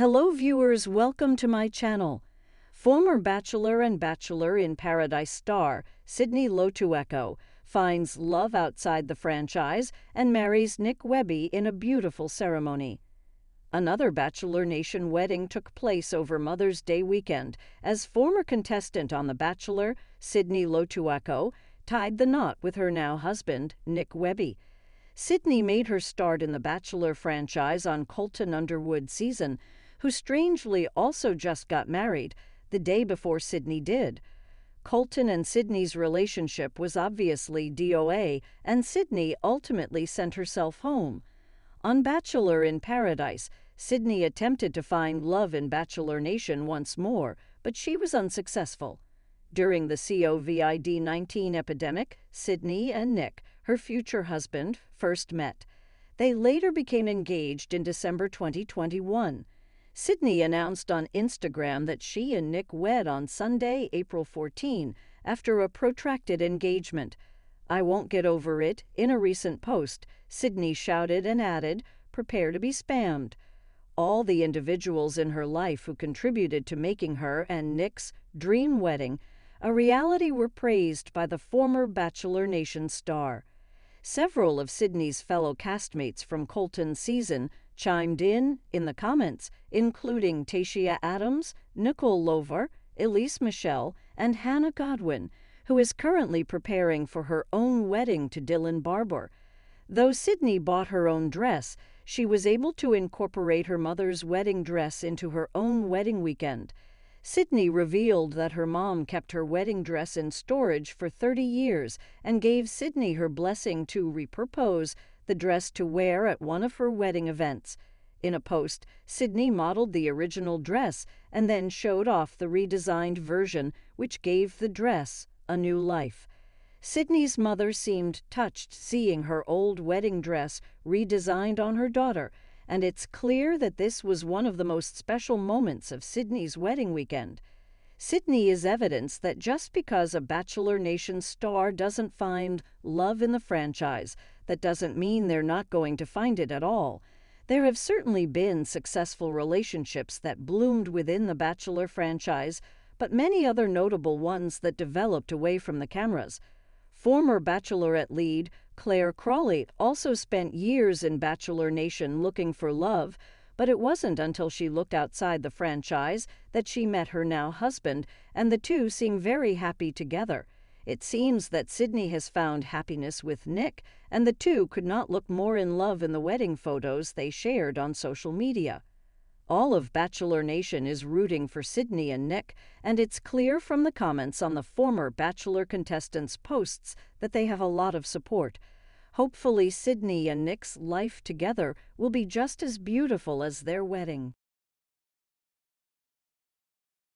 Hello viewers, welcome to my channel. Former Bachelor and Bachelor in Paradise star Sydney Lotuaco finds love outside the franchise and marries Nick Wehby in a beautiful ceremony. Another Bachelor Nation wedding took place over Mother's Day weekend as former contestant on The Bachelor, Sydney Lotuaco, tied the knot with her now husband, Nick Wehby. Sydney made her start in the Bachelor franchise on Colton Underwood's season, who strangely also just got married the day before Sydney did. Colton and Sydney's relationship was obviously DOA, and Sydney ultimately sent herself home. On Bachelor in Paradise, Sydney attempted to find love in Bachelor Nation once more, but she was unsuccessful. During the COVID-19 epidemic, Sydney and Nick, her future husband, first met. They later became engaged in December 2021. Sydney announced on Instagram that she and Nick wed on Sunday, April 14, after a protracted engagement. "I won't get over it," in a recent post, Sydney shouted and added, "Prepare to be spammed." All the individuals in her life who contributed to making her and Nick's dream wedding a reality were praised by the former Bachelor Nation star. Several of Sydney's fellow castmates from Colton's season chimed in the comments, including Tayshia Adams, Nicole Lover, Elise Michelle, and Hannah Godwin, who is currently preparing for her own wedding to Dylan Barbour. Though Sydney bought her own dress, she was able to incorporate her mother's wedding dress into her own wedding weekend. Sydney revealed that her mom kept her wedding dress in storage for 30 years and gave Sydney her blessing to repurpose the dress to wear at one of her wedding events. In a post, Sydney modeled the original dress and then showed off the redesigned version, which gave the dress a new life. Sydney's mother seemed touched seeing her old wedding dress redesigned on her daughter, and it's clear that this was one of the most special moments of Sydney's wedding weekend. Sydney is evidence that just because a Bachelor Nation star doesn't find love in the franchise, that doesn't mean they're not going to find it at all. There have certainly been successful relationships that bloomed within the Bachelor franchise, but many other notable ones that developed away from the cameras. Former Bachelorette lead Claire Crawley also spent years in Bachelor Nation looking for love, but it wasn't until she looked outside the franchise that she met her now husband, and the two seem very happy together. It seems that Sydney has found happiness with Nick, and the two could not look more in love in the wedding photos they shared on social media. All of Bachelor Nation is rooting for Sydney and Nick, and it's clear from the comments on the former Bachelor contestants' posts that they have a lot of support. Hopefully, Sydney and Nick's life together will be just as beautiful as their wedding.